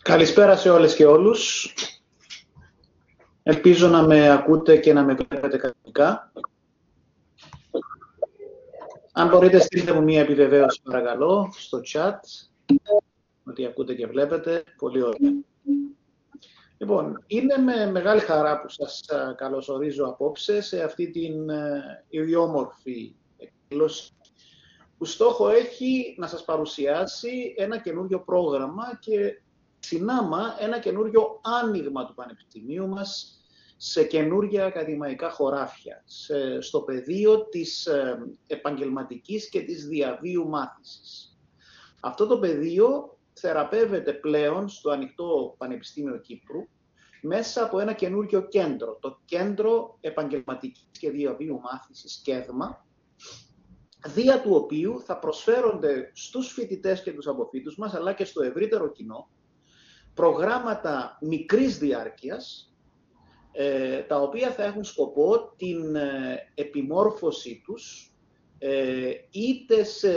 Καλησπέρα σε όλες και όλους. Ελπίζω να με ακούτε και να με βλέπετε κανονικά. Αν μπορείτε, στείλτε μου μία επιβεβαίωση, παρακαλώ, στο chat, ότι ακούτε και βλέπετε. Πολύ ωραία. Λοιπόν, είναι με μεγάλη χαρά που σας καλωσορίζω απόψε σε αυτή την ιδιόμορφη εκδήλωση, που στόχο έχει να σας παρουσιάσει ένα καινούριο πρόγραμμα και συνάμα ένα καινούριο άνοιγμα του Πανεπιστημίου μας σε καινούργια ακαδημαϊκά χωράφια, στο πεδίο της επαγγελματικής και της διαβίου μάθησης. Αυτό το πεδίο θεραπεύεται πλέον στο Ανοιχτό Πανεπιστήμιο Κύπρου μέσα από ένα καινούριο κέντρο, το Κέντρο Επαγγελματικής και Διαβίου Μάθησης, ΚΕΔΜΑ, δια του οποίου θα προσφέρονται στους φοιτητές και τους αποφοίτους μας, αλλά και στο ευρύτερο κοινό, προγράμματα μικρής διάρκειας, τα οποία θα έχουν σκοπό την επιμόρφωσή τους, είτε σε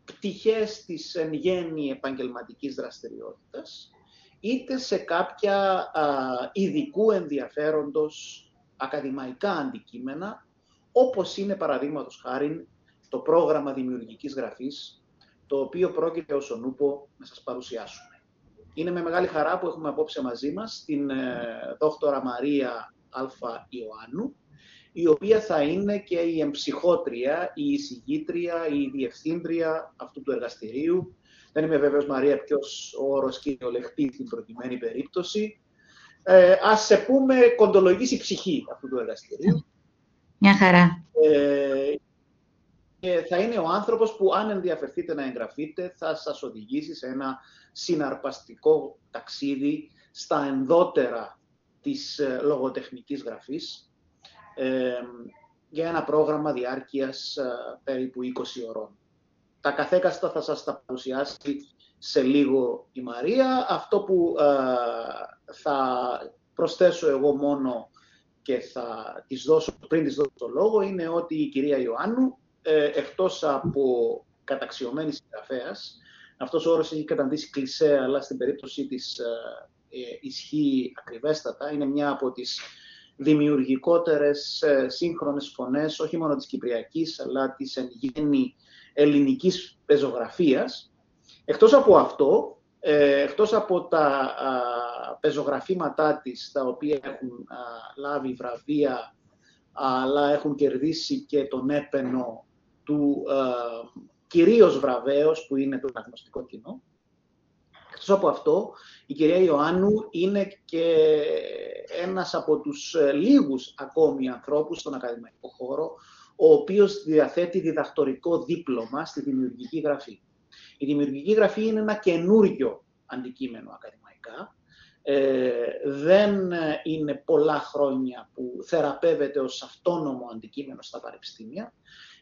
πτυχές της εν γέννη επαγγελματικής δραστηριότητας, είτε σε κάποια ειδικού ενδιαφέροντος ακαδημαϊκά αντικείμενα, όπως είναι παραδείγματος χάριν το πρόγραμμα δημιουργικής γραφής, το οποίο πρόκειται ως ονούπο να σας παρουσιάσουμε. Είναι με μεγάλη χαρά που έχουμε απόψε μαζί μας την δόκτωρα Μαρία Α. Ιωάννου, η οποία θα είναι και η εμψυχότρια, η εισηγήτρια, η διευθύντρια αυτού του εργαστηρίου. Δεν είμαι βέβαιος, Μαρία, ποιος ο όρος κυριολεκτεί στην προκειμένη περίπτωση. Ας σε πούμε κοντολογήσει ψυχή αυτού του εργαστηρίου. Μια χαρά. Θα είναι ο άνθρωπος που, αν ενδιαφερθείτε να εγγραφείτε, θα σας οδηγήσει σε ένα συναρπαστικό ταξίδι στα ενδότερα της λογοτεχνικής γραφής, για ένα πρόγραμμα διάρκειας περίπου 20 ωρών. Τα καθέκαστα θα σας τα παρουσιάσει σε λίγο η Μαρία. Αυτό που θα προσθέσω εγώ μόνο και θα της δώσω, πριν της δώσω το λόγο, είναι ότι η κυρία Ιωάννου, εκτός από καταξιωμένη συγγραφέας, αυτός ο όρος έχει καταντήσει κλισέ, αλλά στην περίπτωση της ισχύει ακριβέστατα, είναι μια από τις δημιουργικότερες σύγχρονες φωνές, όχι μόνο της κυπριακής, αλλά της εν γέννη ελληνικής πεζογραφίας. Εκτός από αυτό, εκτός από τα πεζογραφήματά της, τα οποία έχουν λάβει βραβεία, αλλά έχουν κερδίσει και τον έπαινο του κυρίως βραβέως, που είναι το αναγνωστικό κοινό. Εκτός από αυτό, η κυρία Ιωάννου είναι και ένας από τους λίγους ακόμη ανθρώπους στον ακαδημαϊκό χώρο, ο οποίος διαθέτει διδακτορικό δίπλωμα στη δημιουργική γραφή. Η δημιουργική γραφή είναι ένα καινούριο αντικείμενο ακαδημαϊκά. Δεν είναι πολλά χρόνια που θεραπεύεται ως αυτόνομο αντικείμενο στα πανεπιστήμια.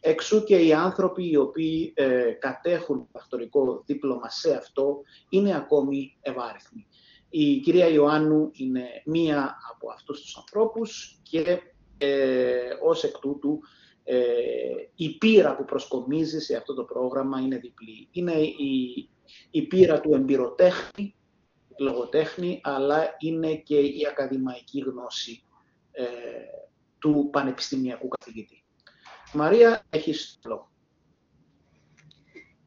Εξού και οι άνθρωποι οι οποίοι κατέχουν διδακτορικό δίπλωμα σε αυτό είναι ακόμη ευάριθμοι. Η κυρία Ιωάννου είναι μία από αυτούς τους ανθρώπους και ως εκ τούτου η πείρα που προσκομίζει σε αυτό το πρόγραμμα είναι διπλή. Είναι η πείρα του εμπειροτέχνη, λογοτέχνη, αλλά είναι και η ακαδημαϊκή γνώση του πανεπιστημιακού καθηγητή. Μαρία, έχεις το λόγο.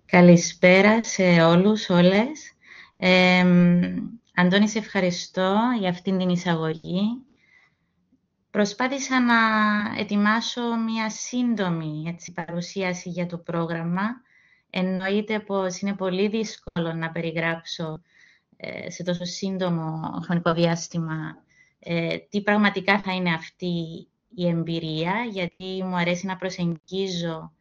Καλησπέρα σε όλους, όλες. Αντώνη, σε ευχαριστώ για αυτήν την εισαγωγή. Προσπάθησα να ετοιμάσω μια σύντομη παρουσίαση για το πρόγραμμα. Εννοείται πως είναι πολύ δύσκολο να περιγράψω σε τόσο σύντομο χρονικό διάστημα τι πραγματικά θα είναι αυτή η εμπειρία, γιατί μου αρέσει να προσεγγίζω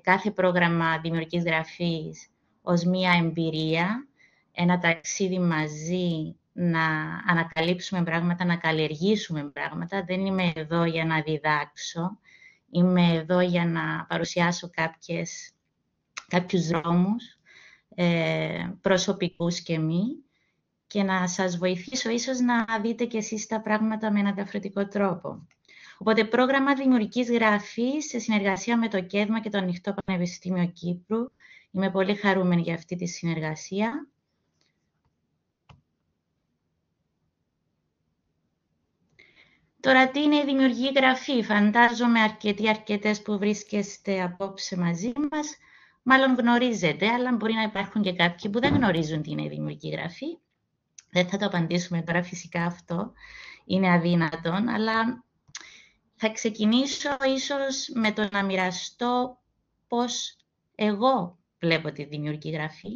κάθε πρόγραμμα δημιουργικής γραφής ως μία εμπειρία, ένα ταξίδι μαζί, να ανακαλύψουμε πράγματα, να καλλιεργήσουμε πράγματα. Δεν είμαι εδώ για να διδάξω, είμαι εδώ για να παρουσιάσω κάποιους δρόμους, προσωπικούς και μη, και να σας βοηθήσω ίσως να δείτε και εσείς τα πράγματα με έναν διαφορετικό τρόπο. Οπότε, πρόγραμμα δημιουργικής γραφής σε συνεργασία με το ΚΕΔΜΑ και το Ανοιχτό Πανεπιστήμιο Κύπρου Είμαι πολύ χαρούμενη για αυτή τη συνεργασία. Τώρα, τι είναι η δημιουργική γραφή? Φαντάζομαι αρκετές που βρίσκεστε απόψε μαζί μας, μάλλον γνωρίζετε, αλλά μπορεί να υπάρχουν και κάποιοι που δεν γνωρίζουν τι είναι η δημιουργική γραφή. Δεν θα το απαντήσουμε τώρα, φυσικά αυτό είναι αδύνατον, αλλά θα ξεκινήσω ίσως με το να μοιραστώ πώς εγώ βλέπω τη δημιουργική γραφή,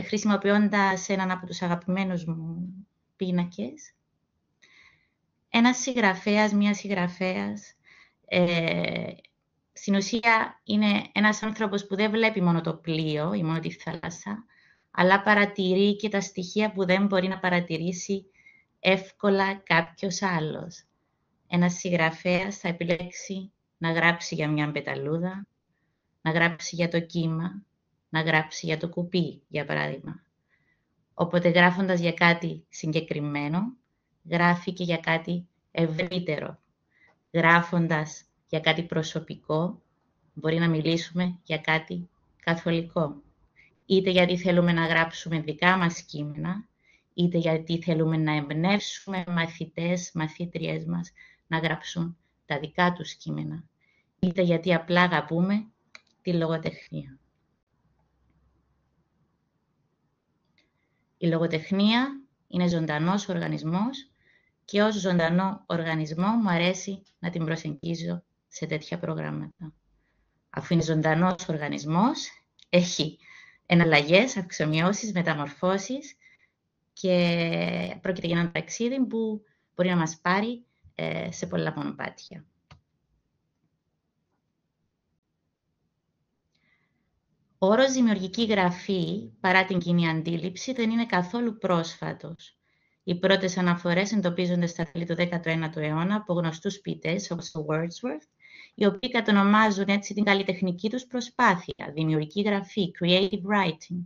χρησιμοποιώντας έναν από τους αγαπημένους μου πίνακες. Ένας συγγραφέας, μία συγγραφέας, στην ουσία είναι ένας άνθρωπος που δεν βλέπει μόνο το πλοίο ή μόνο τη θάλασσα, αλλά παρατηρεί και τα στοιχεία που δεν μπορεί να παρατηρήσει εύκολα κάποιος άλλος. Ένας συγγραφέας θα επιλέξει να γράψει για μια πεταλούδα, να γράψει για το κύμα, να γράψει για το κουπί, για παράδειγμα. Οπότε γράφοντας για κάτι συγκεκριμένο, γράφει και για κάτι ευρύτερο. Γράφοντας για κάτι προσωπικό, μπορεί να μιλήσουμε για κάτι καθολικό. Είτε γιατί θέλουμε να γράψουμε δικά μας κείμενα, είτε γιατί θέλουμε να εμπνεύσουμε μαθητές, μαθήτριές μας να γράψουν τα δικά τους κείμενα, είτε γιατί απλά αγαπούμε τη λογοτεχνία. Η λογοτεχνία είναι ζωντανός οργανισμός και ως ζωντανό οργανισμό μου αρέσει να την προσεγγίζω σε τέτοια προγράμματα. Αφού είναι ζωντανός οργανισμός, έχει εναλλαγές, αυξομοιώσεις, μεταμορφώσεις και πρόκειται για ένα ταξίδι που μπορεί να μας πάρει σε πολλά μονοπάτια. Ο όρος δημιουργική γραφή, παρά την κοινή αντίληψη, δεν είναι καθόλου πρόσφατος. Οι πρώτες αναφορές εντοπίζονται στα τέλη του 19ου αιώνα από γνωστούς ποιητές όπως ο Wordsworth, οι οποίοι κατονομάζουν έτσι την καλλιτεχνική τους προσπάθεια, δημιουργική γραφή, creative writing.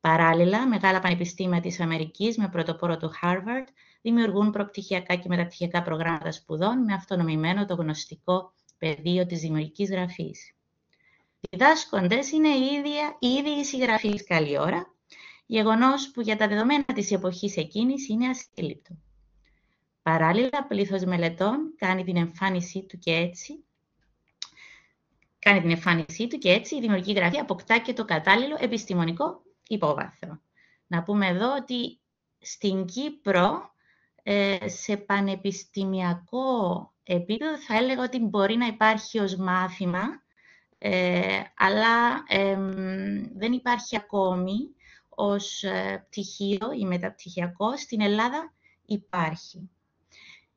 Παράλληλα, μεγάλα πανεπιστήμια της Αμερικής με πρωτοπόρο του Harvard δημιουργούν προπτυχιακά και μεταπτυχιακά προγράμματα σπουδών με αυτονομημένο το γνωστικό πεδίο της δημιουργικής γραφής. Διδάσκοντες είναι οι ίδιοι συγγραφείς καλή ώρα, γεγονός που για τα δεδομένα της εποχής εκείνης είναι ασύλληπτο. Παράλληλα, πλήθος μελετών κάνει την εμφάνισή του και έτσι η δημιουργική γραφή αποκτά και το κατάλληλο επιστημονικό υπόβαθρο. Να πούμε εδώ ότι στην Κύπρο, σε πανεπιστημιακό επίπεδο, θα έλεγα ότι μπορεί να υπάρχει ως μάθημα, αλλά δεν υπάρχει ακόμη ως πτυχίο ή μεταπτυχιακό. Στην Ελλάδα υπάρχει.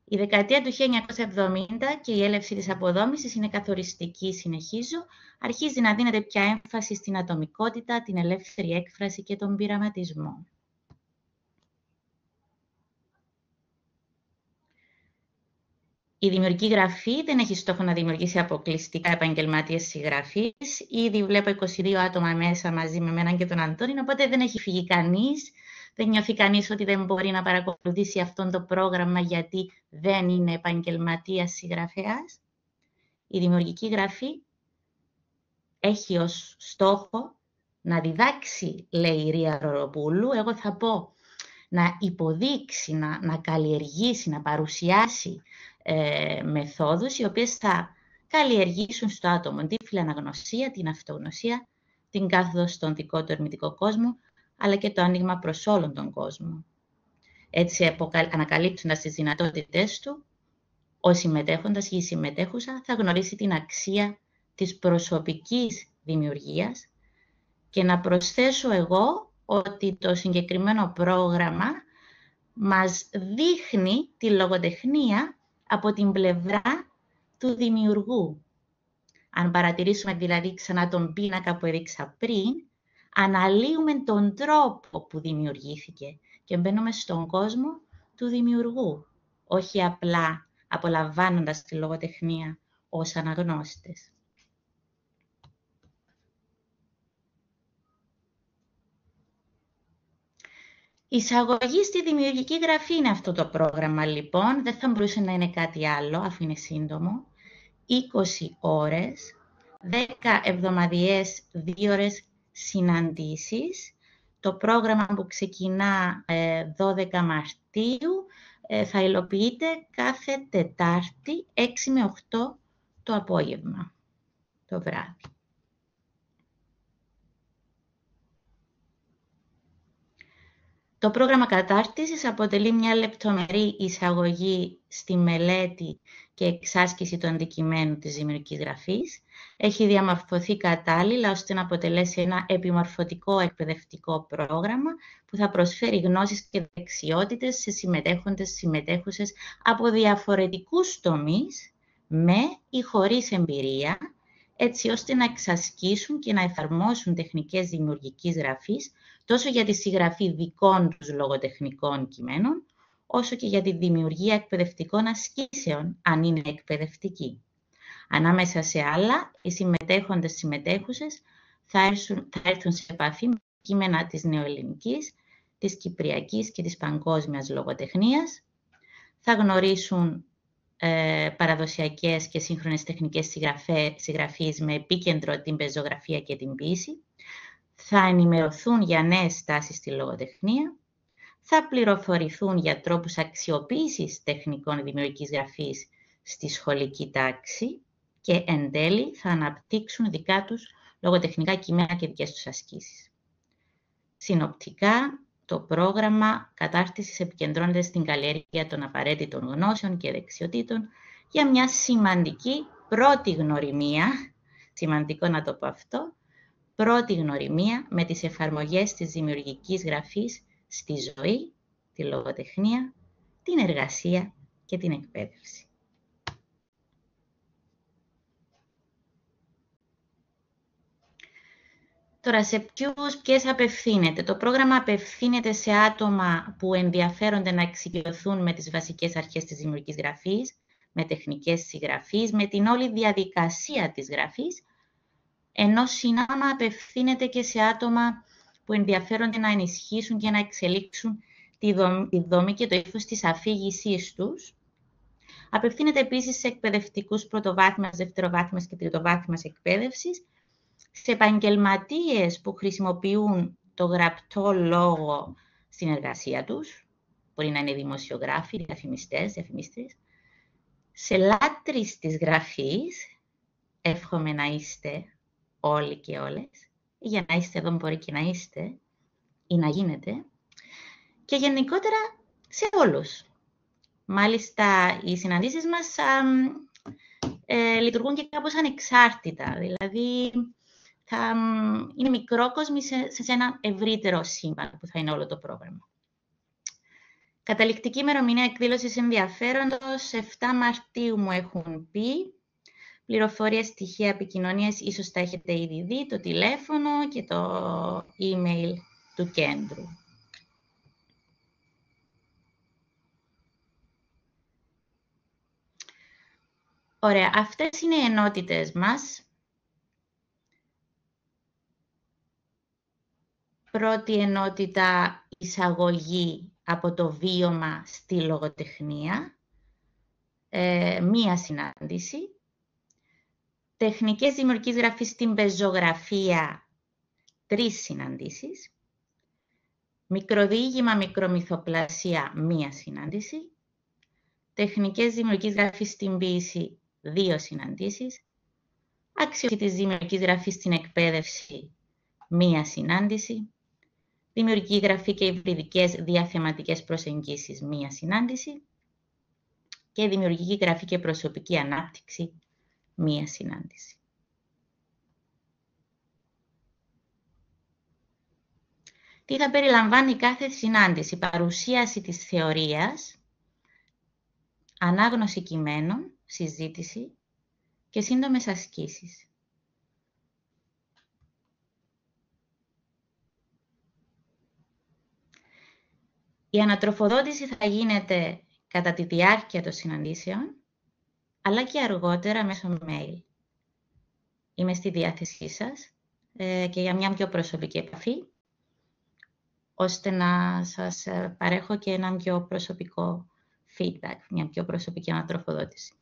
Η δεκαετία του 1970 και η έλευση της αποδόμησης είναι καθοριστική, συνεχίζω. Αρχίζει να δίνεται πια έμφαση στην ατομικότητα, την ελεύθερη έκφραση και τον πειραματισμό. Η δημιουργική γραφή δεν έχει στόχο να δημιουργήσει αποκλειστικά επαγγελματίες συγγραφείς. Ήδη βλέπω 22 άτομα μέσα μαζί με εμένα και τον Αντώνη, οπότε δεν έχει φύγει κανείς. Δεν νιώθει κανείς ότι δεν μπορεί να παρακολουθήσει αυτό το πρόγραμμα γιατί δεν είναι επαγγελματίας συγγραφέας. Η δημιουργική γραφή έχει ως στόχο να διδάξει, λέει η Ρία Ροροπούλου, εγώ θα πω να υποδείξει, να καλλιεργήσει, να παρουσιάσει μεθόδους οι οποίες θα καλλιεργήσουν στο άτομο την φιλαναγνωσία, την αυτογνωσία, την κάθοδο στον δικό του ερμητικό κόσμο, αλλά και το άνοιγμα προς όλον τον κόσμο. Έτσι, ανακαλύπτοντας τις δυνατότητες του, ο συμμετέχοντας ή η συμμετέχουσα θα γνωρίσει την αξία της προσωπικής δημιουργίας και να προσθέσω εγώ ότι το συγκεκριμένο πρόγραμμα μας δείχνει τη λογοτεχνία από την πλευρά του δημιουργού. Αν παρατηρήσουμε δηλαδή ξανά τον πίνακα που έδειξα πριν, αναλύουμε τον τρόπο που δημιουργήθηκε και μπαίνουμε στον κόσμο του δημιουργού, όχι απλά απολαμβάνοντας τη λογοτεχνία ως αναγνώστες. Η εισαγωγή στη δημιουργική γραφή είναι αυτό το πρόγραμμα, λοιπόν. Δεν θα μπορούσε να είναι κάτι άλλο, αφού είναι σύντομο. 20 ώρες 10 εβδομαδιαίες 2 ώρες συναντήσεις. Το πρόγραμμα που ξεκινά 12 Μαρτίου θα υλοποιείται κάθε Τετάρτη 6 με 8 το απόγευμα, το βράδυ. Το πρόγραμμα κατάρτισης αποτελεί μια λεπτομερή εισαγωγή στη μελέτη και εξάσκηση του αντικειμένου της δημιουργικής γραφής. Έχει διαμορφωθεί κατάλληλα ώστε να αποτελέσει ένα επιμορφωτικό εκπαιδευτικό πρόγραμμα που θα προσφέρει γνώσεις και δεξιότητες σε συμμετέχουσες από διαφορετικούς τομείς, με ή χωρίς εμπειρία, έτσι ώστε να εξασκήσουν και να εφαρμόσουν τεχνικές δημιουργικής γραφής τόσο για τη συγγραφή δικών τους λογοτεχνικών κειμένων, όσο και για τη δημιουργία εκπαιδευτικών ασκήσεων, αν είναι εκπαιδευτική. Ανάμεσα σε άλλα, οι συμμετέχουσες θα έρθουν σε επαφή με κείμενα της νεοελληνικής, της κυπριακής και της παγκόσμιας λογοτεχνίας, θα γνωρίσουν παραδοσιακές και σύγχρονες τεχνικές συγγραφής με επίκεντρο την πεζογραφία και την ποίηση, θα ενημερωθούν για νέες τάσεις στη λογοτεχνία, θα πληροφορηθούν για τρόπους αξιοποίησης τεχνικών δημιουργικής γραφής στη σχολική τάξη και εν τέλει θα αναπτύξουν δικά τους λογοτεχνικά κείμενα και δικές τους ασκήσεις. Συνοπτικά, το πρόγραμμα κατάρτισης επικεντρώνεται στην καλλιέργεια των απαραίτητων γνώσεων και δεξιοτήτων για μια σημαντική πρώτη γνωριμία, σημαντικό να το πω αυτό, πρώτη γνωριμία με τις εφαρμογές της δημιουργικής γραφής στη ζωή, τη λογοτεχνία, την εργασία και την εκπαίδευση. Τώρα, σε ποιες απευθύνεται. Το πρόγραμμα απευθύνεται σε άτομα που ενδιαφέρονται να εξοικειωθούν με τις βασικές αρχές της δημιουργικής γραφής, με τεχνικές συγγραφής, με την όλη διαδικασία της γραφής, ενώ συνάμα απευθύνεται και σε άτομα που ενδιαφέρονται να ενισχύσουν και να εξελίξουν τη δομή και το ύφος της αφήγησής τους. Απευθύνεται επίσης σε εκπαιδευτικούς πρωτοβάθμιας, δευτεροβάθμιας και τριτοβάθμιας εκπαίδευσης, σε επαγγελματίες που χρησιμοποιούν το γραπτό λόγο στην εργασία τους, μπορεί να είναι δημοσιογράφοι, διαφημιστές, διαφημίστρες, σε λάτρεις της γραφής, εύχομαι να είστε όλοι και όλες, για να είστε εδώ μπορεί και να είστε ή να γίνετε, και γενικότερα σε όλους. Μάλιστα, οι συναντήσεις μας λειτουργούν και κάπως ανεξάρτητα, δηλαδή θα είναι μικρόκοσμοι σε ένα ευρύτερο σύμπαν που θα είναι όλο το πρόγραμμα. Καταληκτική ημερομηνία εκδήλωσης ενδιαφέροντος, 7 Μαρτίου μου έχουν πει. Πληροφορίες, στοιχεία επικοινωνίας, ίσως τα έχετε ήδη δει, το τηλέφωνο και το email του κέντρου. Ωραία, αυτές είναι οι ενότητες μας. Πρώτη ενότητα, εισαγωγή από το βίωμα στη λογοτεχνία. Μία συνάντηση. Τεχνικές δημιουργικής γραφής στην πεζογραφία, 3 συναντήσεις. Μικροδιήγημα, μικρομυθοπλασία, 1 συνάντηση. Τεχνικές δημιουργικής γραφής στην ποίηση, 2 συναντήσεις. Αξιοποίηση της δημιουργικής γραφής στην εκπαίδευση, 1 συνάντηση. Δημιουργική γραφή και υβριδικές διαθεματικές προσεγγίσεις, 1 συνάντηση. Και δημιουργική γραφή και προσωπική ανάπτυξη, 1 συνάντηση. Τι θα περιλαμβάνει κάθε συνάντηση? Παρουσίαση της θεωρίας, ανάγνωση κειμένων, συζήτηση και σύντομες ασκήσεις. Η ανατροφοδότηση θα γίνεται κατά τη διάρκεια των συναντήσεων, αλλά και αργότερα μέσω mail. Είμαι στη διάθεσή σας και για μια πιο προσωπική επαφή, ώστε να σας παρέχω και ένα πιο προσωπικό feedback, μια πιο προσωπική ανατροφοδότηση.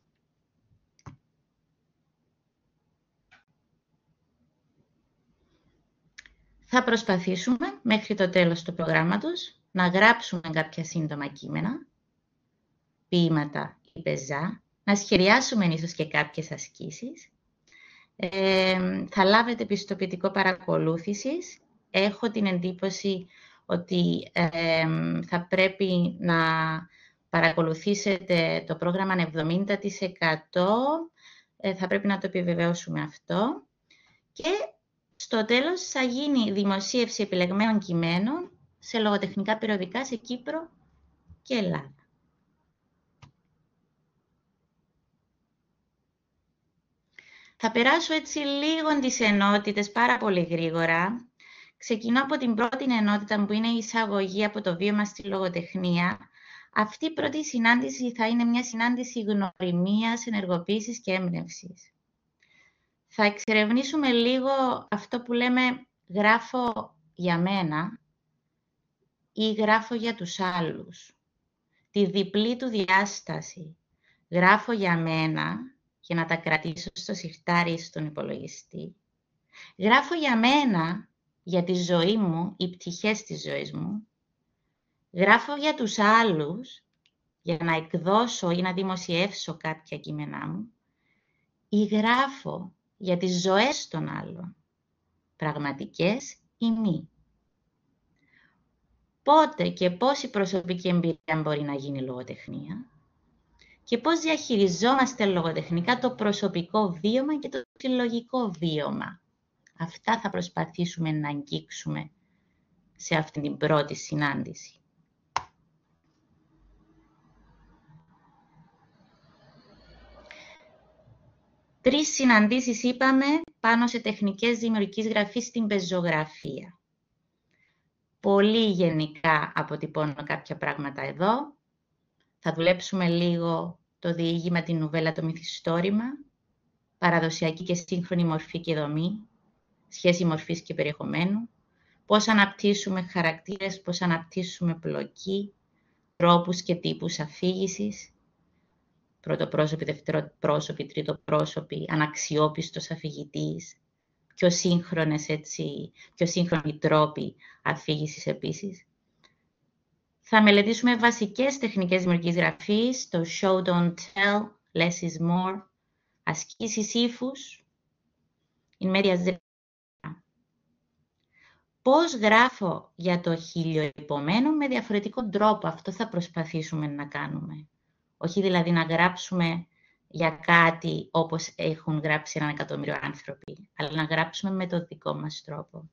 Θα προσπαθήσουμε μέχρι το τέλος του προγράμματος να γράψουμε κάποια σύντομα κείμενα, ποίηματα ή πεζά, να σχεδιάσουμε ίσως και κάποιες ασκήσεις. Θα λάβετε πιστοποιητικό παρακολούθησης. Έχω την εντύπωση ότι θα πρέπει να παρακολουθήσετε το πρόγραμμα 70%. Θα πρέπει να το επιβεβαιώσουμε αυτό. Και στο τέλος θα γίνει δημοσίευση επιλεγμένων κειμένων σε λογοτεχνικά περιοδικά σε Κύπρο και Ελλάδα. Θα περάσω έτσι λίγο τις ενότητες πάρα πολύ γρήγορα. Ξεκινώ από την πρώτη ενότητα που είναι η εισαγωγή από το βίωμα στη λογοτεχνία. Αυτή η πρώτη συνάντηση θα είναι μια συνάντηση γνωριμίας, ενεργοποίησης και έμπνευσης. Θα εξερευνήσουμε λίγο αυτό που λέμε γράφω για μένα ή γράφω για τους άλλους. Τη διπλή του διάσταση. Γράφω για μένα για να τα κρατήσω στο σιρτάρι στον υπολογιστή. Γράφω για μένα, για τη ζωή μου, οι πτυχές της ζωής μου. Γράφω για τους άλλους, για να εκδώσω ή να δημοσιεύσω κάποια κείμενά μου. Ή γράφω για τις ζωές των άλλων, πραγματικές ή μη. Πότε και πώς η προσωπική εμπειρία μπορεί να γίνει λογοτεχνία και πώς διαχειριζόμαστε λογοτεχνικά το προσωπικό βίωμα και το συλλογικό βίωμα. Αυτά θα προσπαθήσουμε να αγγίξουμε σε αυτή την πρώτη συνάντηση. Τρεις συναντήσεις είπαμε πάνω σε τεχνικές δημιουργικής γραφής στην πεζογραφία. Πολύ γενικά αποτυπώνω κάποια πράγματα εδώ. Θα δουλέψουμε λίγο το διήγημα, την νουβέλα, το μυθιστόρημα, παραδοσιακή και σύγχρονη μορφή και δομή, σχέση μορφής και περιεχομένου, πώς αναπτύσσουμε χαρακτήρες, πώς αναπτύσσουμε πλοκή, τρόπους και τύπους αφήγησης, πρωτοπρόσωποι, δευτεροπρόσωποι, τρίτοπρόσωποι, αναξιόπιστος αφηγητής, πιο σύγχρονοι τρόποι αφήγησης επίσης. Θα μελετήσουμε βασικές τεχνικές δημιουργικής γραφής, το show, don't tell, less is more, ασκήσεις ύφους, in medias res. Πώς γράφω για το χιλιοϊπωμένο με διαφορετικό τρόπο, αυτό θα προσπαθήσουμε να κάνουμε. Όχι δηλαδή να γράψουμε για κάτι όπως έχουν γράψει 1 εκατομμύριο άνθρωποι, αλλά να γράψουμε με το δικό μας τρόπο.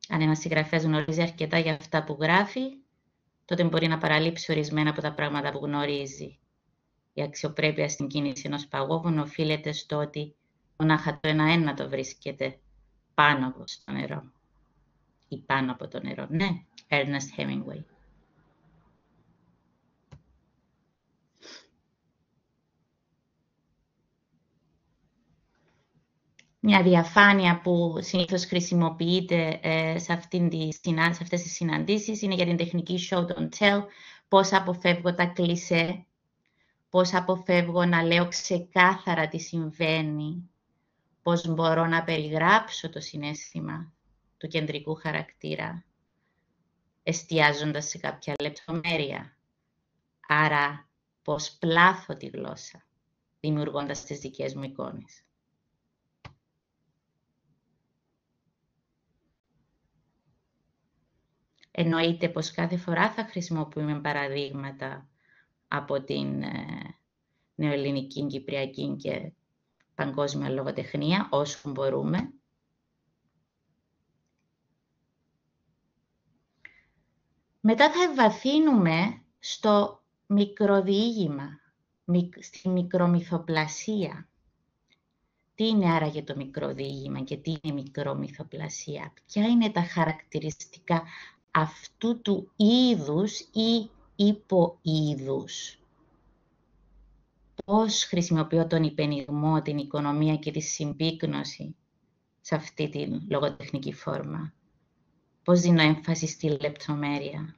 Αν ένας συγγραφέας γνωρίζει αρκετά για αυτά που γράφει, τότε μπορεί να παραλείψει ορισμένα από τα πράγματα που γνωρίζει. Η αξιοπρέπεια στην κίνηση ενός παγόβουνου οφείλεται στο ότι μονάχα το ένα το βρίσκεται πάνω από το νερό. Ή πάνω από το νερό. Ναι, Ernest Hemingway. Μια διαφάνεια που συνήθως χρησιμοποιείται σε αυτές τις συναντήσεις είναι για την τεχνική show don't tell, πώς αποφεύγω τα κλισέ, πώς αποφεύγω να λέω ξεκάθαρα τι συμβαίνει, πώς μπορώ να περιγράψω το συναίσθημα του κεντρικού χαρακτήρα, εστιάζοντας σε κάποια λεπτομέρεια. Άρα, πώς πλάθω τη γλώσσα, δημιουργώντας τις δικές μου εικόνες. Εννοείται πως κάθε φορά θα χρησιμοποιούμε παραδείγματα από την νεοελληνική, κυπριακή και παγκόσμια λογοτεχνία, όσο μπορούμε. Μετά θα ευαθύνουμε στο μικροδιήγημα, στη μικρομυθοπλασία. Τι είναι άραγε το μικροδιήγημα και τι είναι μικρομυθοπλασία? Ποια είναι τα χαρακτηριστικά αυτού του είδους ή υποείδους? Πώς χρησιμοποιώ τον υπενιγμό, την οικονομία και τη συμπίκνωση σε αυτή τη λογοτεχνική φόρμα? Πώς δίνω έμφαση στη λεπτομέρεια?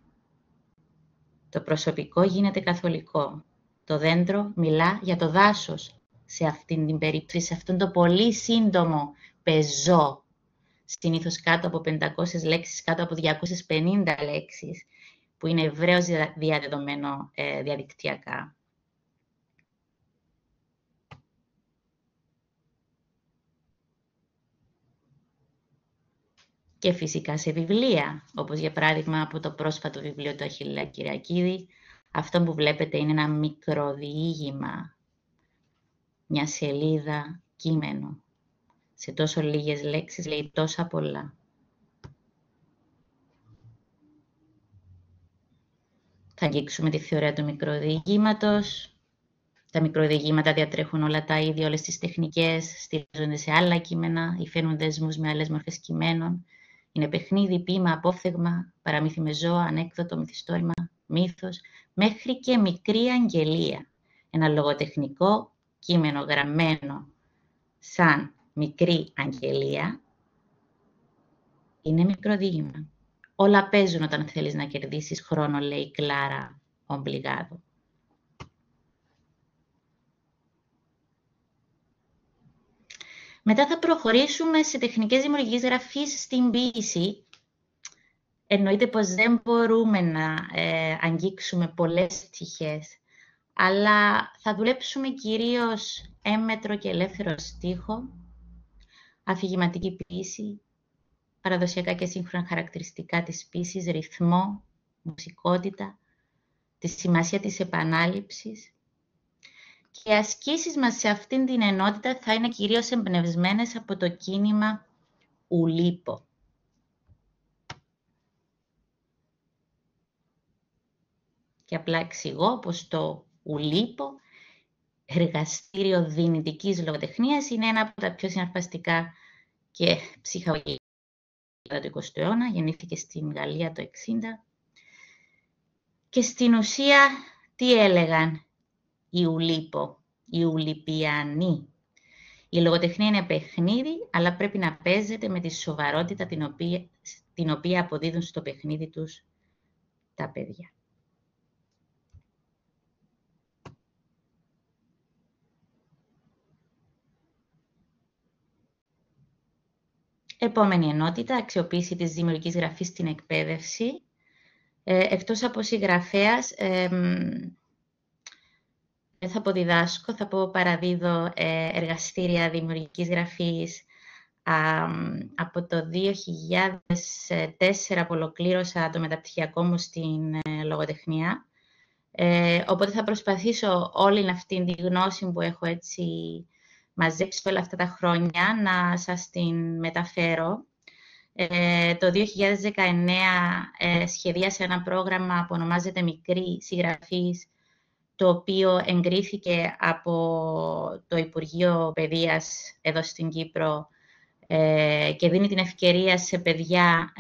Το προσωπικό γίνεται καθολικό. Το δέντρο μιλά για το δάσος σε αυτήν την περίπτωση, σε αυτόν το πολύ σύντομο πεζό, συνήθως κάτω από 500 λέξεις, κάτω από 250 λέξεις, που είναι ευρέως διαδεδομένο διαδικτυακά. Και φυσικά σε βιβλία, όπως για παράδειγμα από το πρόσφατο βιβλίο του Αχιλλέα Κυριακίδη, αυτό που βλέπετε είναι ένα μικροδιήγημα, μια σελίδα κείμενο. Σε τόσο λίγες λέξεις λέει τόσα πολλά. Θα αγγίξουμε τη θεωρία του μικροδιηγήματος. Τα μικροδιηγήματα διατρέχουν όλα τα ίδια, όλες τις τεχνικές, στηρίζονται σε άλλα κείμενα ή φέρνουν δεσμούς με άλλες μορφές κειμένων. Είναι παιχνίδι, ποίημα, απόφθεγμα, παραμύθι με ζώα, ανέκδοτο, μυθιστόρημα, μύθος, μέχρι και μικρή αγγελία. Ένα λογοτεχνικό κείμενο γραμμένο σαν μικρή αγγελία είναι μικροδιήγημα. Όλα παίζουν όταν θέλεις να κερδίσεις χρόνο, λέει η Κλάρα Ομπλιγάδο. Μετά θα προχωρήσουμε σε τεχνικές δημιουργικής γραφής στην ποίηση. Εννοείται πως δεν μπορούμε να αγγίξουμε πολλές πτυχές, αλλά θα δουλέψουμε κυρίως έμμετρο και ελεύθερο στίχο, αφηγηματική ποίηση, παραδοσιακά και σύγχρονα χαρακτηριστικά της ποίησης, ρυθμό, μουσικότητα, τη σημασία της επανάληψης. Και οι ασκήσεις μας σε αυτήν την ενότητα θα είναι κυρίως εμπνευσμένες από το κίνημα Ουλίπο. Και απλά εξηγώ πως το Ουλίπο, εργαστήριο δυνητικής λογοτεχνίας, είναι ένα από τα πιο συναρπαστικά και ψυχαγωγικά του 20ου αιώνα. Γεννήθηκε στην Γαλλία το 60. Και στην ουσία, τι έλεγαν οι Ουλίπο, οι Ουλιπιανοί? Η λογοτεχνία είναι παιχνίδι, αλλά πρέπει να παίζεται με τη σοβαρότητα την οποία αποδίδουν στο παιχνίδι τους τα παιδιά. Επόμενη ενότητα, αξιοποίηση της δημιουργικής γραφής στην εκπαίδευση. Εκτός από συγγραφέας, δεν θα πω διδάσκω, θα πω παραδίδω εργαστήρια δημιουργικής γραφής. Από το 2004 που ολοκλήρωσα το μεταπτυχιακό μου στην λογοτεχνία. Οπότε θα προσπαθήσω όλη αυτή τη γνώση που έχω έτσι μαζέψει όλα αυτά τα χρόνια να σας την μεταφέρω. Το 2019 σχεδίασα ένα πρόγραμμα που ονομάζεται Μικρή Συγγραφής, το οποίο εγκρίθηκε από το Υπουργείο Παιδείας εδώ στην Κύπρο και δίνει την ευκαιρία σε παιδιά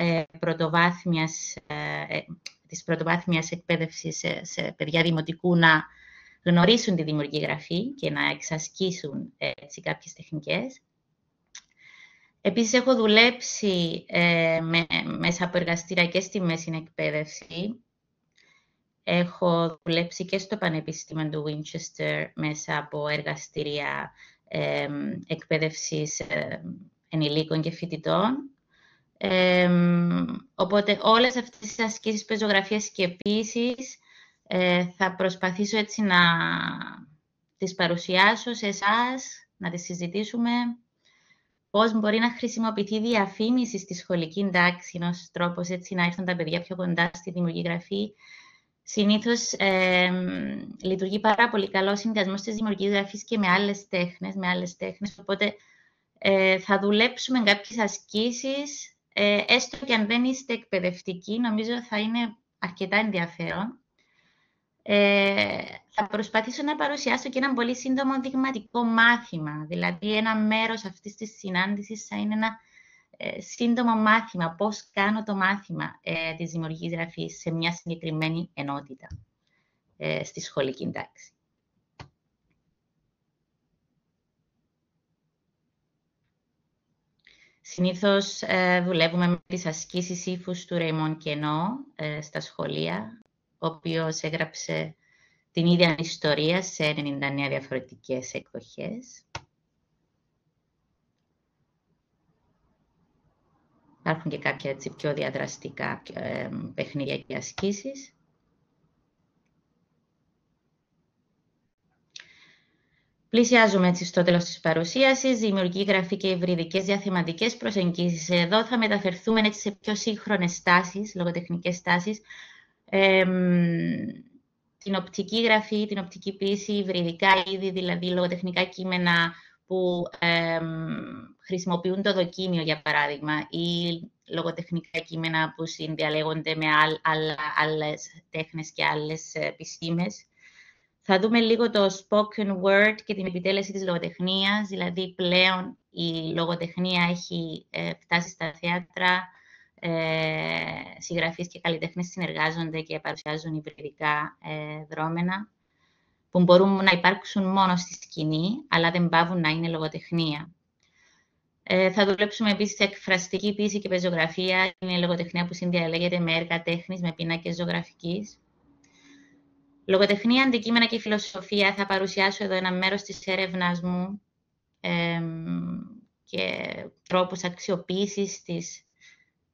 της πρωτοβάθμιας εκπαίδευσης, σε παιδιά δημοτικού, να γνωρίσουν τη δημιουργική γραφή και να εξασκήσουν κάποιες τεχνικές. Επίσης, έχω δουλέψει μέσα από εργαστήρια και στη μέση εκπαίδευση. Έχω δουλέψει και στο Πανεπιστήμιο του Winchester μέσα από εργαστήρια εκπαίδευσης ενηλίκων και φοιτητών. Οπότε όλες αυτές τις ασκήσεις πεζογραφίας και ποίησης θα προσπαθήσω έτσι να τις παρουσιάσω σε εσάς, να τις συζητήσουμε, πώς μπορεί να χρησιμοποιηθεί η διαφήμιση στη σχολική τάξη, ένας τρόπος έτσι να έρθουν τα παιδιά πιο κοντά στη δημιουργική γραφή. Συνήθως λειτουργεί πάρα πολύ καλό ο συνδυασμός της δημιουργικής γραφής και με άλλες τέχνες, οπότε θα δουλέψουμε κάποιες ασκήσεις, έστω και αν δεν είστε εκπαιδευτικοί, νομίζω θα είναι αρκετά ενδιαφέρον. Θα προσπαθήσω να παρουσιάσω και ένα πολύ σύντομο δειγματικό μάθημα, δηλαδή ένα μέρος αυτής της συνάντησης θα είναι ένα σύντομο μάθημα, πώς κάνω το μάθημα της δημιουργικής γραφής σε μια συγκεκριμένη ενότητα στη σχολική τάξη. Συνήθως δουλεύουμε με τις ασκήσεις ύφους του Ρεϊμόν Κενό στα σχολεία, ο οποίος έγραψε την ίδια ιστορία σε 99 διαφορετικές εκδοχές. Υπάρχουν και κάποια έτσι, πιο διαδραστικά παιχνίδια και ασκήσεις. Πλησιάζουμε έτσι στο τέλος της παρουσίασης. Δημιουργική γραφή και υβριδικές διαθεματικές προσεγγίσεις. Εδώ θα μεταφερθούμε έτσι σε πιο σύγχρονες τάσεις, λογοτεχνικές τάσεις. Την οπτική γραφή, την οπτική ποίηση, υβριδικά είδη, δηλαδή λογοτεχνικά κείμενα που χρησιμοποιούν το δοκίμιο, για παράδειγμα, ή λογοτεχνικά κείμενα που συνδιαλέγονται με άλλες τέχνες και άλλες επιστήμες. Θα δούμε λίγο το spoken word και την επιτέλεση της λογοτεχνίας, δηλαδή πλέον η λογοτεχνία έχει φτάσει στα θέατρα, συγγραφείς και καλλιτέχνες συνεργάζονται και παρουσιάζουν υβριδικά δρόμενα, που μπορούν να υπάρξουν μόνο στη σκηνή, αλλά δεν παύουν να είναι λογοτεχνία. Θα δουλέψουμε επίσης εκφραστική ποίηση και πεζογραφία. Είναι η λογοτεχνία που συνδιαλέγεται με έργα τέχνης, με πίνακες ζωγραφικής. Λογοτεχνία, αντικείμενα και φιλοσοφία. Θα παρουσιάσω εδώ ένα μέρος της έρευνας μου και τρόπους αξιοποίησης της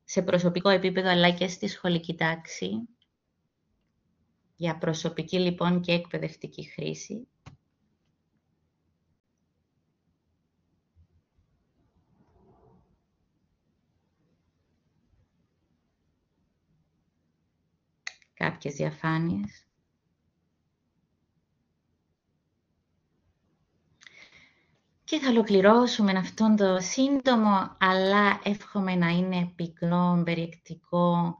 σε προσωπικό επίπεδο, αλλά και στη σχολική τάξη. Για προσωπική, λοιπόν, και εκπαιδευτική χρήση. Κάποιες διαφάνειες. Και θα ολοκληρώσουμε αυτόν το σύντομο, αλλά εύχομαι να είναι πυκνό, περιεκτικό,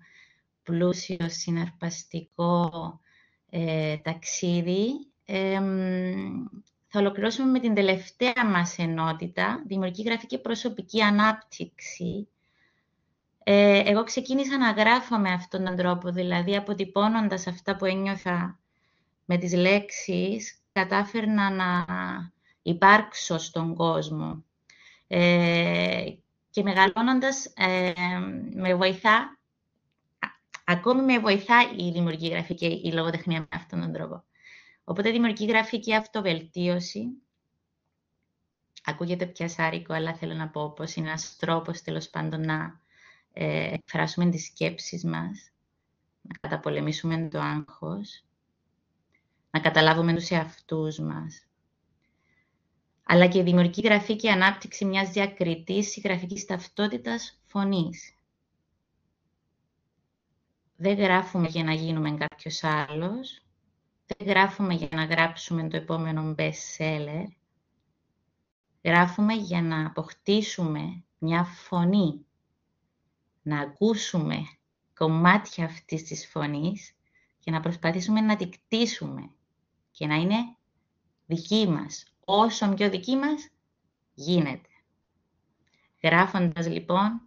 πλούσιο, συναρπαστικό ταξίδι. Θα ολοκληρώσουμε με την τελευταία μας ενότητα, δημιουργική γραφή και προσωπική ανάπτυξη. Εγώ ξεκίνησα να γράφω με αυτόν τον τρόπο, δηλαδή αποτυπώνοντας αυτά που ένιωθα με τις λέξεις, κατάφερνα να υπάρξω στον κόσμο. Και μεγαλώνοντας, ακόμη με βοηθά η δημιουργική γραφή και η λογοτεχνία με αυτόν τον τρόπο. Οπότε, δημιουργική γραφή και αυτοβελτίωση. Ακούγεται πιασάρικο, αλλά θέλω να πω πως είναι ένας τρόπος, τέλος πάντων, να εκφράσουμε τις σκέψεις μας, να καταπολεμήσουμε το άγχος, να καταλάβουμε τους εαυτούς μας. Αλλά και η δημιουργική γραφή και η ανάπτυξη μιας διακριτής συγγραφικής ταυτότητας φωνής. Δεν γράφουμε για να γίνουμε κάποιος άλλος, δεν γράφουμε για να γράψουμε το επόμενο best seller, γράφουμε για να αποκτήσουμε μια φωνή, να ακούσουμε κομμάτια αυτής της φωνής και να προσπαθήσουμε να τη κτίσουμε και να είναι δική μας. Όσο πιο δική μας γίνεται. Γράφοντας λοιπόν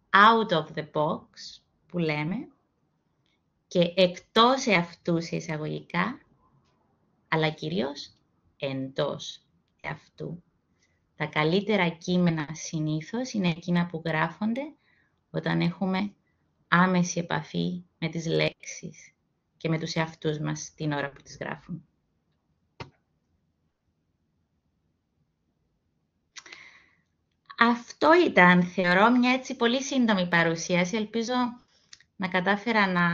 out of the box που λέμε και εκτός εαυτούς εισαγωγικά, αλλά κυρίως εντός εαυτού. Τα καλύτερα κείμενα συνήθως είναι εκείνα που γράφονται όταν έχουμε άμεση επαφή με τις λέξεις και με τους εαυτούς μας την ώρα που τις γράφουμε. Αυτό ήταν, θεωρώ, μια έτσι πολύ σύντομη παρουσίαση. Ελπίζω να κατάφερα να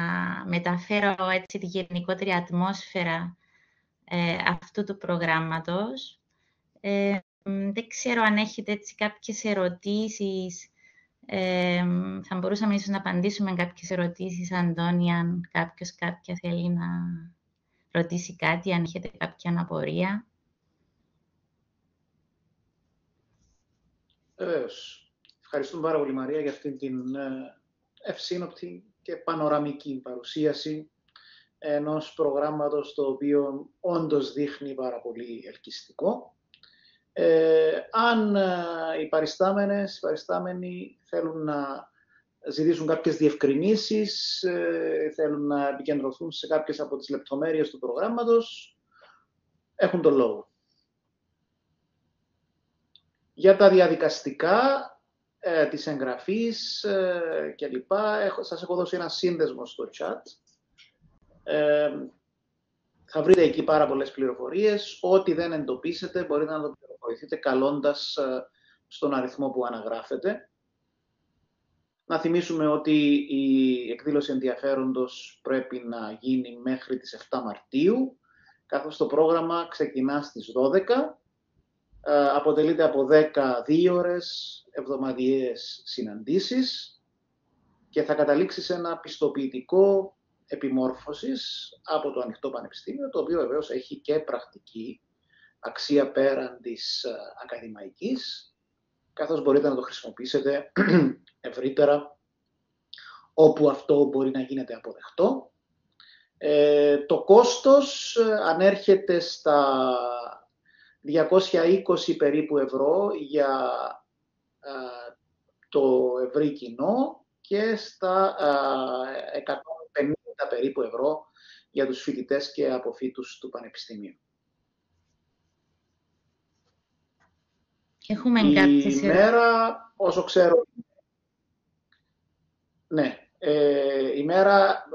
μεταφέρω έτσι τη γενικότερη ατμόσφαιρα αυτού του προγράμματος. Δεν ξέρω αν έχετε έτσι κάποιες ερωτήσεις. Θα μπορούσαμε ίσως να απαντήσουμε κάποιες ερωτήσεις, Αντώνη, αν κάποια θέλει να ρωτήσει κάτι, αν έχετε κάποια απορία. Βεβαίως. Ευχαριστούμε πάρα πολύ, Μαρία, για αυτήν την ευσύνοπτη και πανοραμική παρουσίαση ενός προγράμματος το οποίο όντως δείχνει πάρα πολύ ελκυστικό. Αν οι παριστάμενοι θέλουν να ζητήσουν κάποιες διευκρινήσεις, θέλουν να επικεντρωθούν σε κάποιες από τις λεπτομέρειες του προγράμματος, έχουν τον λόγο. Για τα διαδικαστικά της εγγραφής κλπ. Σας έχω δώσει ένα σύνδεσμο στο chat. Θα βρείτε εκεί πάρα πολλές πληροφορίες. Ό,τι δεν εντοπίσετε μπορείτε να το πληροφορηθείτε καλώντας στον αριθμό που αναγράφετε. Να θυμίσουμε ότι η εκδήλωση ενδιαφέροντος πρέπει να γίνει μέχρι τις 7 Μαρτίου, καθώς το πρόγραμμα ξεκινά στις 12. Αποτελείται από 12 ώρες εβδομαδιαίες συναντήσεις και θα καταλήξει σε ένα πιστοποιητικό επιμόρφωσης από το Ανοιχτό Πανεπιστήμιο, το οποίο βεβαίως έχει και πρακτική αξία πέραν της ακαδημαϊκής, καθώς μπορείτε να το χρησιμοποιήσετε ευρύτερα όπου αυτό μπορεί να γίνεται αποδεκτό. Το κόστος ανέρχεται στα 220 περίπου ευρώ για το ευρύ κοινό και στα 150 περίπου ευρώ για τους φοιτητές και αποφύτους του Πανεπιστημίου. Έχουμε η μέρα, όσο ξέρω, ναι, η μέρα,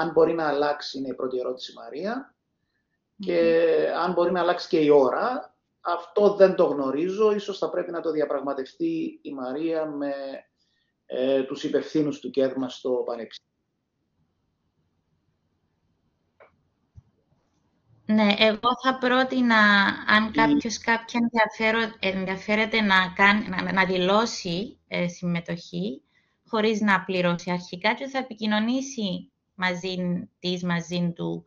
αν μπορεί να αλλάξει, είναι η πρώτη ερώτηση, Μαρία, και αν μπορεί να αλλάξει και η ώρα, αυτό δεν το γνωρίζω, ίσως θα πρέπει να το διαπραγματευτεί η Μαρία με τους υπευθύνους του ΚΕΔΜΑ στο Πανεπιστήμιο. Ναι, εγώ θα πρότεινα, αν κάποιος ενδιαφέρεται να δηλώσει συμμετοχή, χωρίς να πληρώσει αρχικά, και θα επικοινωνήσει μαζί του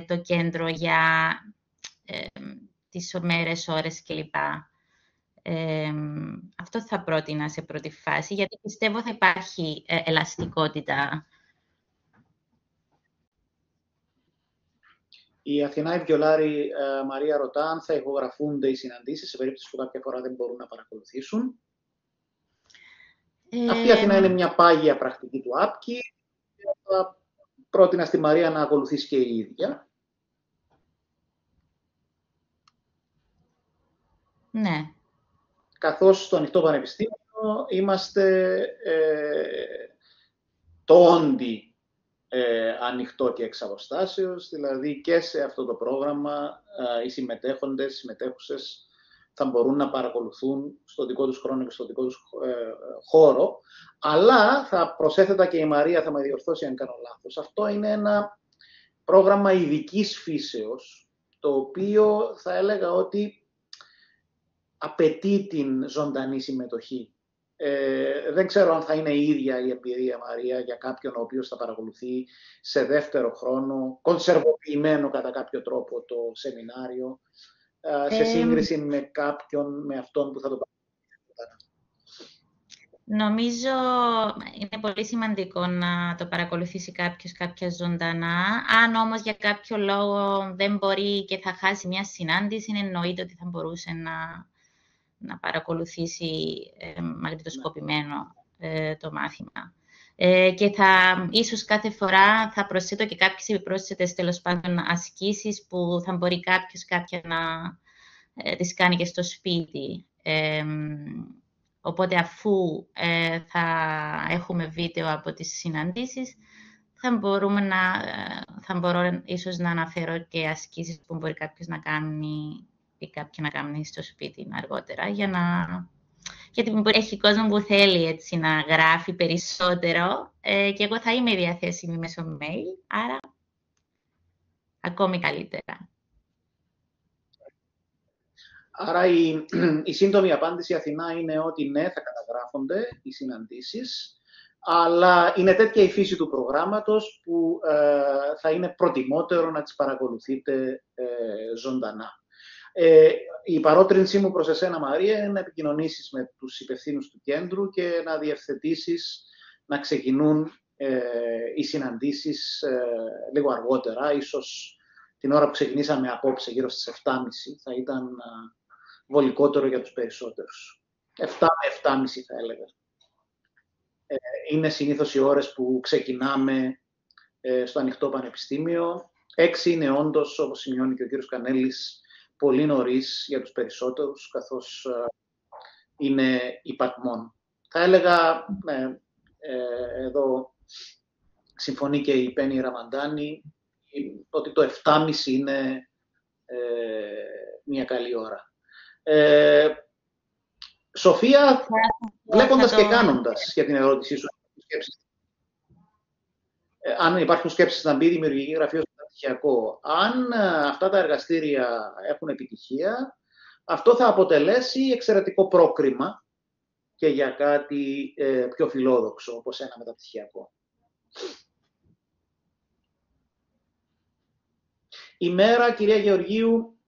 το κέντρο για τις μέρες, ώρες κλπ. Αυτό θα πρότεινα σε πρώτη φάση, γιατί πιστεύω θα υπάρχει ελαστικότητα. Η Αθηνά Ιβιολάρη Μαρία ρωτά αν θα ηχογραφούνται οι συναντήσεις σε περίπτωση που κάποια φορά δεν μπορούν να παρακολουθήσουν. Αυτή η Αθηνά είναι μια πάγια πρακτική του ΑΠΚΙ. Θα πρότεινα στη Μαρία να ακολουθήσει και η ίδια. Ναι. Καθώς στο Ανοιχτό Πανεπιστήμιο είμαστε το όντι ανοιχτό και εξ αποστάσεως, δηλαδή και σε αυτό το πρόγραμμα οι συμμετέχοντες, οι συμμετέχουσες θα μπορούν να παρακολουθούν στο δικό τους χρόνο και στο δικό τους χώρο, αλλά θα προσέθετα και η Μαρία θα με διορθώσει αν κάνω λάθος. Αυτό είναι ένα πρόγραμμα ειδικής φύσεως, το οποίο θα έλεγα ότι απαιτεί την ζωντανή συμμετοχή. Δεν ξέρω αν θα είναι η ίδια η εμπειρία, Μαρία, για κάποιον ο οποίος θα παρακολουθεί σε δεύτερο χρόνο, κονσερβοποιημένο κατά κάποιο τρόπο το σεμινάριο, σε σύγκριση με αυτόν που θα το παρακολουθεί. Νομίζω είναι πολύ σημαντικό να το παρακολουθήσει κάποια ζωντανά. Αν όμως για κάποιο λόγο δεν μπορεί και θα χάσει μια συνάντηση, εννοείται ότι θα μπορούσε να παρακολουθήσει μαγνητοσκοπημένο το μάθημα. Και ίσως κάθε φορά θα προσθέτω και κάποιες επιπρόσθετες, τέλος πάντων, ασκήσεις που θα μπορεί κάποια να τις κάνει και στο σπίτι. Οπότε αφού θα έχουμε βίντεο από τις συναντήσεις, θα μπορώ ίσως να αναφέρω και ασκήσεις που μπορεί κάποιος να κάνει ή κάποιοι να κάνουν στο σπίτι αργότερα, γιατί έχει κόσμο που θέλει έτσι να γράφει περισσότερο και εγώ θα είμαι διαθέσιμη μέσω mail, άρα ακόμη καλύτερα. Άρα η σύντομη απάντηση, Αθηνά, είναι ότι ναι, θα καταγράφονται οι συναντήσεις, αλλά είναι τέτοια η φύση του προγράμματος που θα είναι προτιμότερο να τις παρακολουθείτε ζωντανά. Η παρότρινσή μου προς εσένα, Μαρία, είναι να επικοινωνήσεις με τους υπευθύνους του κέντρου και να διευθετήσεις να ξεκινούν οι συναντήσεις λίγο αργότερα. Ίσως την ώρα που ξεκινήσαμε απόψε, γύρω στις 7.30, θα ήταν βολικότερο για τους περισσότερους. 7 με 7.30 θα έλεγα. Είναι συνήθως οι ώρες που ξεκινάμε στο Ανοιχτό Πανεπιστήμιο. 6 είναι όντως, όπως σημειώνει και ο κύριος Κανέλης, πολύ νωρίς για τους περισσότερους, καθώς είναι υπατμόν. Θα έλεγα, εδώ συμφωνεί και η Πέννη Ραμαντάνη, ότι το 7.30 είναι μια καλή ώρα. Σοφία, βλέποντας και κάνοντας για την ερώτησή σου, αν υπάρχουν σκέψεις να μπει δημιουργική γραφείο στο μεταπτυχιακό, αν αυτά τα εργαστήρια έχουν επιτυχία, αυτό θα αποτελέσει εξαιρετικό πρόκριμα και για κάτι πιο φιλόδοξο, όπως ένα μεταπτυχιακό. Η μέρα, κυρία Γεωργίου,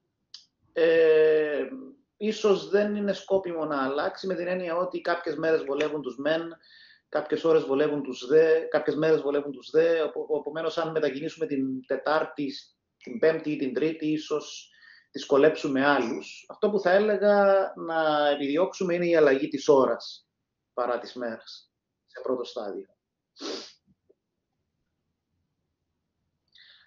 ίσως δεν είναι σκόπιμο να αλλάξει, με την έννοια ότι κάποιες μέρες βολεύουν τους μεν, κάποιες ώρες βολεύουν τους δε, κάποιες μέρες βολεύουν τους δε, επομένως αν μετακινήσουμε την Τετάρτη, την Πέμπτη ή την Τρίτη, ίσως δυσκολέψουμε άλλους. Αυτό που θα έλεγα να επιδιώξουμε είναι η αλλαγή της ώρας παρά της μέρας, σε πρώτο στάδιο.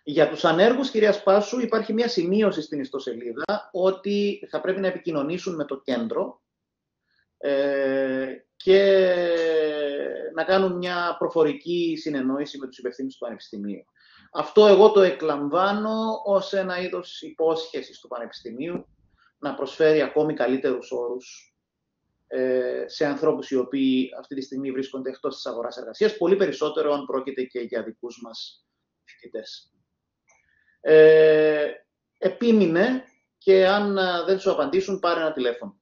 Για τους ανέργους, κυρία Σπάσου, υπάρχει μια σημείωση στην ιστοσελίδα ότι θα πρέπει να επικοινωνήσουν με το κέντρο και να κάνουν μια προφορική συνεννόηση με τους υπευθύνους του Πανεπιστημίου. Αυτό εγώ το εκλαμβάνω ως ένα είδος υπόσχεσης του Πανεπιστημίου να προσφέρει ακόμη καλύτερους όρους σε ανθρώπους οι οποίοι αυτή τη στιγμή βρίσκονται εκτός της αγοράς εργασίας, πολύ περισσότερο αν πρόκειται και για δικούς μας φοιτητές. Επίμεινε και αν δεν σου απαντήσουν, πάρε ένα τηλέφωνο.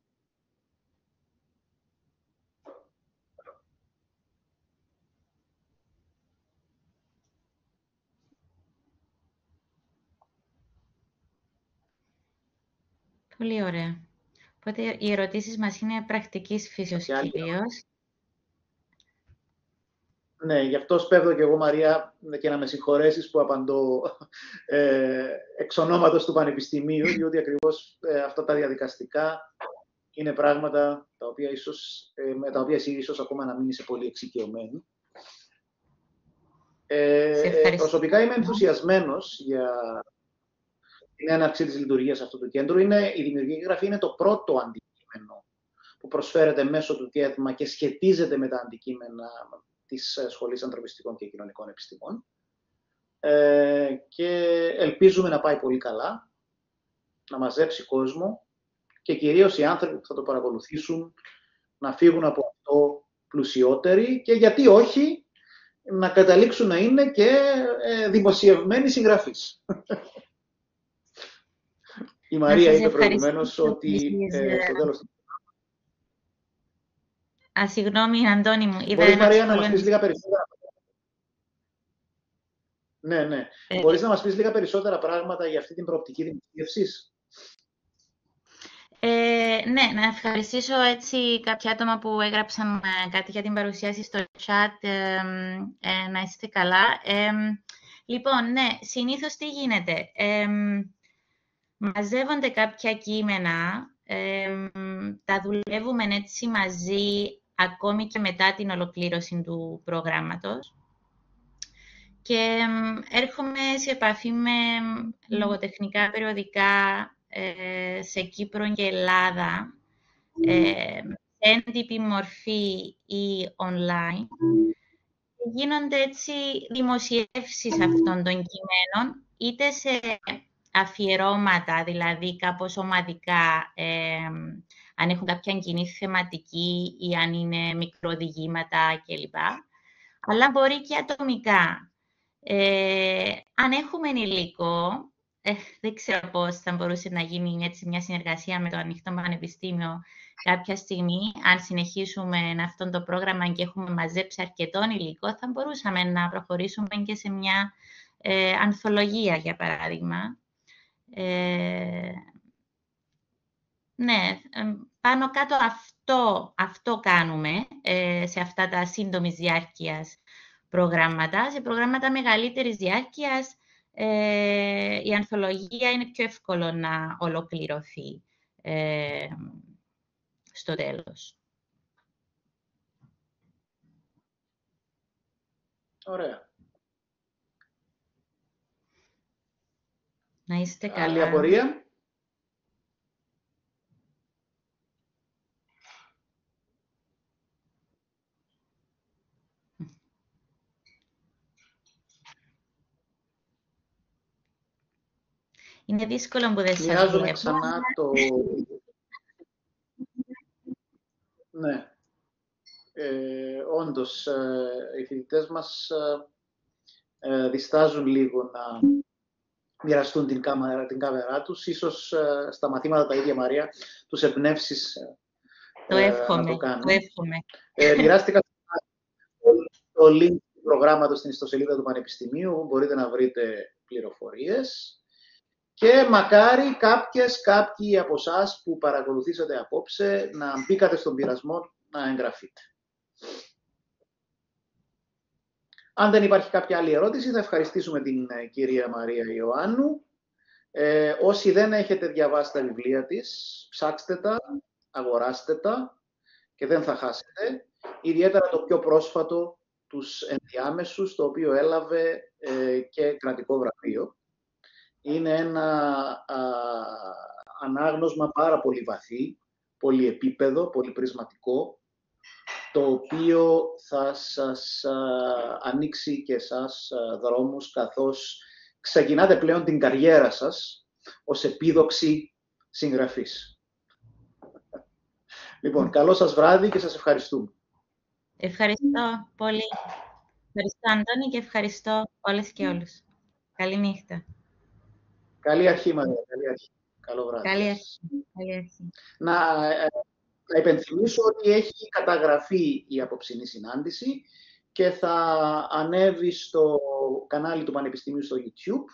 Πολύ ωραία. Οπότε οι ερωτήσεις μας είναι πρακτικής φύσεως κυρίως. Ναι, γι' αυτό σπέβδω και εγώ, Μαρία, και να με συγχωρέσεις που απαντώ εξ ονόματος του Πανεπιστημίου, διότι ακριβώς αυτά τα διαδικαστικά είναι πράγματα τα οποία με τα οποία εσύ ίσως ακόμα να μην είσαι πολύ εξοικειωμένη. Προσωπικά είμαι ενθουσιασμένος για την έναρξη της λειτουργίας αυτού του κέντρου. Η δημιουργική γραφή είναι το πρώτο αντικείμενο που προσφέρεται μέσω του ΚΕΔΜΑ και σχετίζεται με τα αντικείμενα της Σχολής Ανθρωπιστικών και Κοινωνικών Επιστημών. Και ελπίζουμε να πάει πολύ καλά, να μαζέψει κόσμο και κυρίως οι άνθρωποι που θα το παρακολουθήσουν να φύγουν από αυτό πλουσιότεροι και γιατί όχι να καταλήξουν να είναι και δημοσιευμένοι συγγραφείς. Η Μαρία είπε προηγουμένως ότι στο τέλος... Συγγνώμη, Αντώνη μου. Μπορείς, Μαρία, να μας πεις λίγα περισσότερα. Ναι. Μπορείς να μας πεις λίγα περισσότερα πράγματα για αυτή την προοπτική δημοσίευσης. Ναι, να ευχαριστήσω έτσι κάποια άτομα που έγραψαν κάτι για την παρουσίαση στο chat. Να είστε καλά. Λοιπόν, ναι, συνήθως τι γίνεται. Μαζεύονται κάποια κείμενα, τα δουλεύουμε έτσι μαζί ακόμη και μετά την ολοκλήρωση του προγράμματος και έρχομαι σε επαφή με λογοτεχνικά περιοδικά σε Κύπρο και Ελλάδα, σε έντυπη μορφή ή online. Γίνονται έτσι δημοσιεύσεις αυτών των κειμένων, είτε σε αφιερώματα, δηλαδή κάπως ομαδικά, αν έχουν κάποια κοινή θεματική ή αν είναι μικροδιηγήματα κλπ. Αλλά μπορεί και ατομικά. Αν έχουμε υλικό, δεν ξέρω πώς θα μπορούσε να γίνει έτσι μια συνεργασία με το Ανοιχτό Πανεπιστήμιο κάποια στιγμή. Αν συνεχίσουμε αυτό το πρόγραμμα και έχουμε μαζέψει αρκετό υλικό, θα μπορούσαμε να προχωρήσουμε και σε μια ανθολογία, για παράδειγμα. Ναι, πάνω κάτω αυτό κάνουμε σε αυτά τα σύντομης διάρκειας προγράμματα. Σε προγράμματα μεγαλύτερης διάρκειας η ανθολογία είναι πιο εύκολο να ολοκληρωθεί στο τέλος. Ωραία. Να είστε καλά. Άλλη απορία? Είναι δύσκολο που δεν σας Μοιράζομαι βλέπω. ξανά το... Ναι. Όντως, οι φοιτητές μας διστάζουν λίγο να μοιραστούν την κάμερά τους. Ίσως στα μαθήματα τα ίδια, Μαρία, τους εμπνεύσεις Το να εύχομαι, το κάνουν. το εύχομαι. Μοιράστηκα το link του προγράμματος στην ιστοσελίδα του Πανεπιστημίου, όπου μπορείτε να βρείτε πληροφορίες. Και μακάρι κάποιοι από εσάς που παρακολουθήσατε απόψε να μπήκατε στον πειρασμό να εγγραφείτε. Αν δεν υπάρχει κάποια άλλη ερώτηση, θα ευχαριστήσουμε την κυρία Μαρία Ιωάννου. Όσοι δεν έχετε διαβάσει τα βιβλία της, ψάξτε τα, αγοράστε τα και δεν θα χάσετε. Ιδιαίτερα το πιο πρόσφατο, τους ενδιάμεσους, το οποίο έλαβε και κρατικό βραβείο. Είναι ένα ανάγνωσμα πάρα πολύ βαθύ, πολύ επίπεδο, πολύ πρισματικό, το οποίο θα σας ανοίξει και εσάς δρόμους, καθώς ξεκινάτε πλέον την καριέρα σας ως επίδοξη συγγραφής. Λοιπόν, καλό σας βράδυ και σας ευχαριστούμε. Ευχαριστώ πολύ. Ευχαριστώ, Αντώνη, και ευχαριστώ όλες και όλους. Καλή νύχτα. Καλή αρχή, Μαρία. Καλή αρχή. Καλό βράδυ. Καλή αρχή. Καλή αρχή. Να υπενθυμίσω ότι έχει καταγραφεί η απόψινή συνάντηση και θα ανέβει στο κανάλι του Πανεπιστημίου στο YouTube,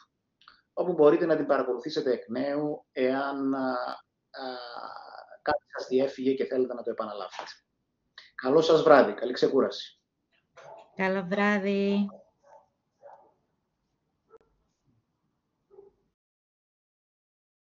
όπου μπορείτε να την παρακολουθήσετε εκ νέου, εάν κάτι σας διέφυγε και θέλετε να το επαναλάβετε. Καλό σας βράδυ. Καλή ξεκούραση. Καλό βράδυ.